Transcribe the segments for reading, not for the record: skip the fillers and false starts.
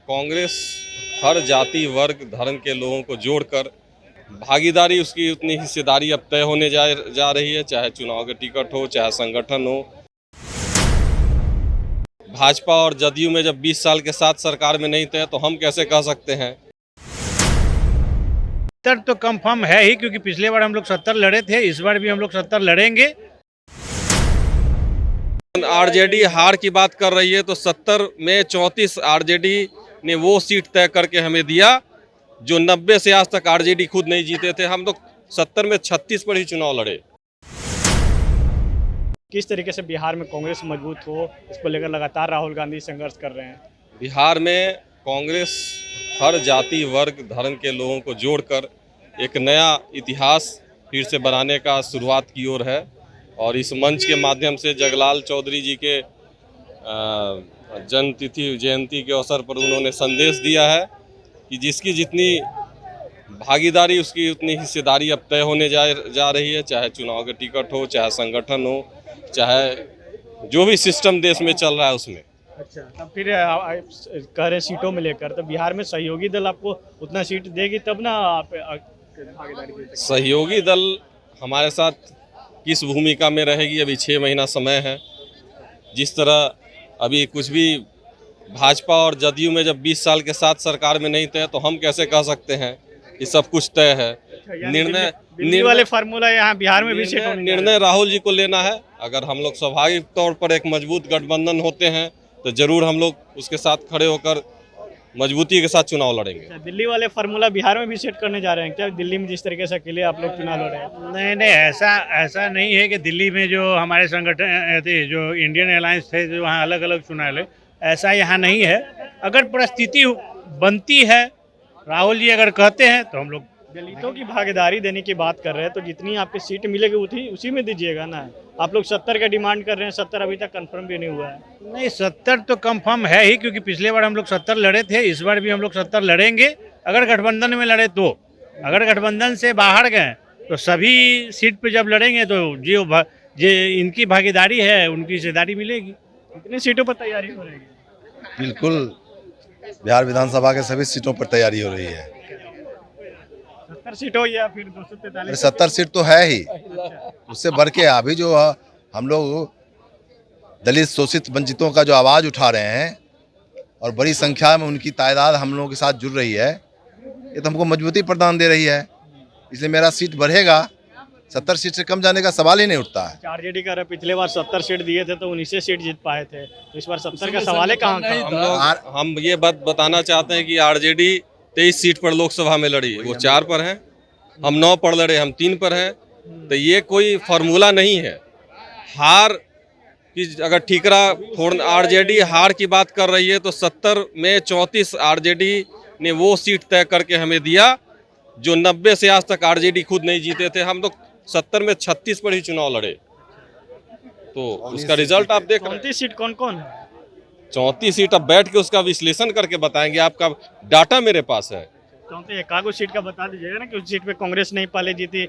कांग्रेस हर जाति वर्ग धर्म के लोगों को जोड़कर भागीदारी उसकी उतनी हिस्सेदारी अब तय होने जा रही है, चाहे चुनाव के टिकट हो चाहे संगठन हो। भाजपा और जदयू में जब 20 साल के साथ सरकार में नहीं थे तो हम कैसे कह सकते हैं। 70 तो कंफर्म है ही, क्योंकि पिछले बार हम लोग 70 लड़े थे, इस बार भी हम लोग 70 लड़ेंगे। आरजेडी हार की बात कर रही है तो 70 में 34 आरजेडी ने वो सीट तय करके हमें दिया जो 90 से आज तक आरजेडी खुद नहीं जीते थे। हम लोग 70 में 36 पर ही चुनाव लड़े। किस तरीके से बिहार में कांग्रेस मजबूत हो, इसको लेकर लगातार राहुल गांधी संघर्ष कर रहे हैं। बिहार में कांग्रेस हर जाति वर्ग धर्म के लोगों को जोड़कर एक नया इतिहास फिर से बनाने का शुरुआत की ओर है और इस मंच के माध्यम से जगलाल चौधरी जी के जयंती के अवसर पर उन्होंने संदेश दिया है कि जिसकी जितनी भागीदारी उसकी उतनी हिस्सेदारी अब तय होने जा रही है, चाहे चुनाव के टिकट हो चाहे संगठन हो चाहे जो भी सिस्टम देश में चल रहा है उसमें। अच्छा, तब फिर कह रहे सीटों में लेकर तो बिहार में सहयोगी दल आपको उतना सीट देगी तब ना आप भागीदारी दे सकते। सहयोगी दल हमारे साथ किस भूमिका में रहेगी, अभी 6 महीना समय है। जिस तरह अभी कुछ भी भाजपा और जदयू में जब 20 साल के साथ सरकार में नहीं थे तो हम कैसे कह सकते हैं कि सब कुछ तय है। निर्णय वाले फार्मूला यहाँ बिहार में भी सेट होने निर्णय राहुल जी को लेना है। अगर हम लोग स्वाभाविक तौर पर एक मजबूत गठबंधन होते हैं तो जरूर हम लोग उसके साथ खड़े होकर मजबूती के साथ चुनाव लड़ेंगे। दिल्ली वाले फार्मूला बिहार में भी सेट करने जा रहे हैं क्या? दिल्ली में जिस तरीके से अकेले आप लोग चुनाव लड़ रहे हैं। नहीं, ऐसा नहीं है कि दिल्ली में जो हमारे संगठन थे, जो इंडियन अलायंस थे, जो वहाँ अलग अलग चुनाव लड़े, ऐसा यहाँ नहीं है। अगर परिस्थिति बनती है, राहुल जी अगर कहते हैं तो हम लोग दलितों की भागीदारी देने की बात कर रहे हैं तो जितनी आपकी सीट मिलेगी उसी में दीजिएगा ना। आप लोग 70 का डिमांड कर रहे हैं, 70 अभी तक कंफर्म भी नहीं हुआ है। नहीं, 70 तो कंफर्म है ही, क्योंकि पिछले बार हम लोग 70 लड़े थे, इस बार भी हम लोग 70 लड़ेंगे। अगर गठबंधन में लड़े तो, अगर गठबंधन से बाहर गए तो सभी सीट पे जब लड़ेंगे तो जो इनकी भागीदारी है उनकी हिस्सेदारी मिलेगी। कितनी सीटों पर तैयारी हो रही है? बिल्कुल, बिहार विधानसभा के सभी सीटों पर तैयारी हो रही है। 70 सीट हो या फिर 243? 70 सीट तो है ही, उससे बढ़ के अभी जो हम लोग दलित शोषित वंचितों का जो आवाज़ उठा रहे हैं और बड़ी संख्या में उनकी तादाद हम लोगों के साथ जुड़ रही है, ये तो हमको मजबूती प्रदान दे रही है। इसलिए मेरा सीट बढ़ेगा, 70 सीट से कम जाने का सवाल ही नहीं उठता है। आरजेडी का पिछले बार 70 सीट दिए थे तो 19 सीट जीत पाए थे, तो इस बार 70 का सवाल है कहाँ था? हम ये बात बताना चाहते हैं कि आरजेडी 23 सीट पर लोकसभा में लड़ी, वो 4 पर है, हम 9 पर लड़े, हम 3 पर हैं। तो ये कोई फार्मूला नहीं है। हार की अगर ठीकरा फोड़ आरजेडी हार की बात कर रही है तो 70 में 34 आरजेडी ने वो सीट तय करके हमें दिया जो 90 से आज तक आरजेडी खुद नहीं जीते थे। हम लोग 70 में 36 पर ही चुनाव लड़े, तो उसका रिजल्ट आप देख रहे हैं। 34 सीट कौन कौन है? 34 सीट अब बैठ के उसका विश्लेषण करके बताएंगे, आपका डाटा मेरे पास है। क्योंकि एकागो सीट का बता दीजिएगा ना कि उस सीट पे कांग्रेस नहीं पहले जीती,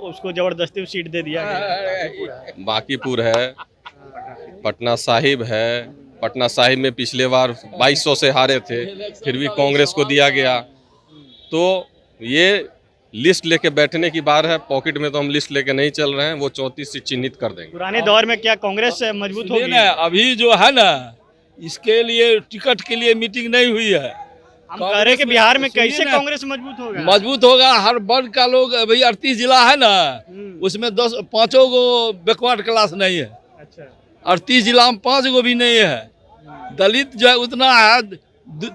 उसको जबरदस्ती सीट दे दिया गया। बांकीपुर है, पटना साहिब है। पटना साहिब में पिछले बार 2200 से हारे थे, फिर भी कांग्रेस को दिया गया। तो ये लिस्ट लेके बैठने की बात है, पॉकेट में तो हम लिस्ट लेके नहीं चल रहे हैं। वो 34 सीट चिन्हित कर देंगे। पुराने दौर में क्या कांग्रेस मजबूत होगी? अभी जो है ना, इसके लिए टिकट के लिए मीटिंग नहीं हुई है। हम कह रहे हैं कि बिहार में कैसे कांग्रेस मजबूत होगा? मजबूत होगा, हर वर्ग का लोग। अभी 38 जिला है ना, उसमें 5 गो बैकवर्ड क्लास नहीं है। अच्छा, 38 जिला में 5 गो भी नहीं है। दलित जो है उतना है,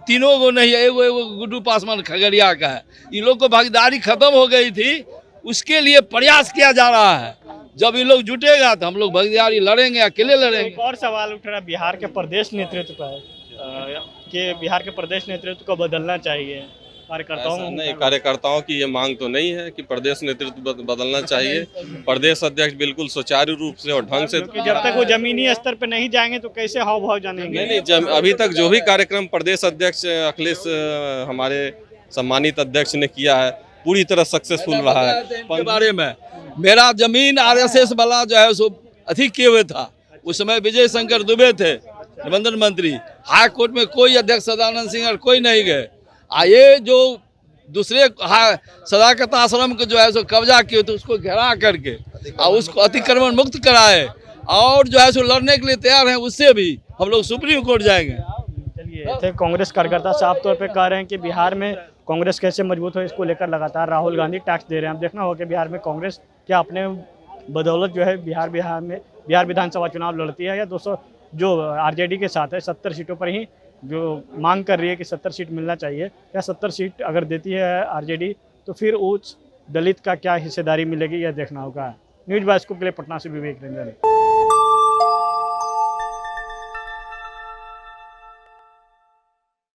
3 गो नहीं है। एगो गुड्डू पासवान खगड़िया का है। इन लोग को भागीदारी खत्म हो गई थी, उसके लिए प्रयास किया जा रहा है। जब ये लोग जुटेगा तो हम लोग भागीदारी लड़ेंगे, अकेले लड़ेंगे। एक और सवाल उठ रहा है बिहार के प्रदेश नेतृत्व पर कि बिहार के प्रदेश नेतृत्व को बदलना चाहिए। कार्यकर्ताओं की ये मांग तो नहीं है कि प्रदेश नेतृत्व बदलना चाहिए। प्रदेश अध्यक्ष बिल्कुल सुचारू रूप से और ढंग से, जब तक वो जमीनी स्तर पे नहीं जाएंगे तो कैसे हाव भाव जानेंगे? नहीं, अभी तक जो भी कार्यक्रम प्रदेश अध्यक्ष अखिलेश हमारे सम्मानित अध्यक्ष ने किया है पूरी तरह सक्सेसफुल रहा है। के बारे में मेरा जमीन आरएसएस वाला जो है सो अधिक किए हुए था। उस समय विजय शंकर दुबे थे, निबंधन मंत्री, हाई कोर्ट में कोई अध्यक्ष सदानंद सिंह और कोई नहीं गए। ये जो दूसरे सदाकत आश्रम को जो है सो कब्जा किए तो उसको घेरा करके और उसको अतिक्रमण मुक्त कराए और जो है सो लड़ने के लिए तैयार हैं, उससे भी हम लोग सुप्रीम कोर्ट जाएंगे। चलिए, थे कांग्रेस कार्यकर्ता साफ तौर पे कह रहे हैं कि बिहार में कांग्रेस कैसे मजबूत हो, इसको लेकर लगातार राहुल गांधी टैक्स दे रहे हैं। अब देखना होगा कि बिहार में कांग्रेस क्या अपने बदौलत जो है बिहार विधानसभा चुनाव लड़ती है या 200 जो आरजेडी के साथ है 70 सीटों पर ही जो मांग कर रही है कि 70 सीट मिलना चाहिए, या 70 सीट अगर देती है आरजेडी तो फिर उस दलित का क्या हिस्सेदारी मिलेगी यह देखना होगा। न्यूज़ बास्को के लिए पटना से विवेक रंजन।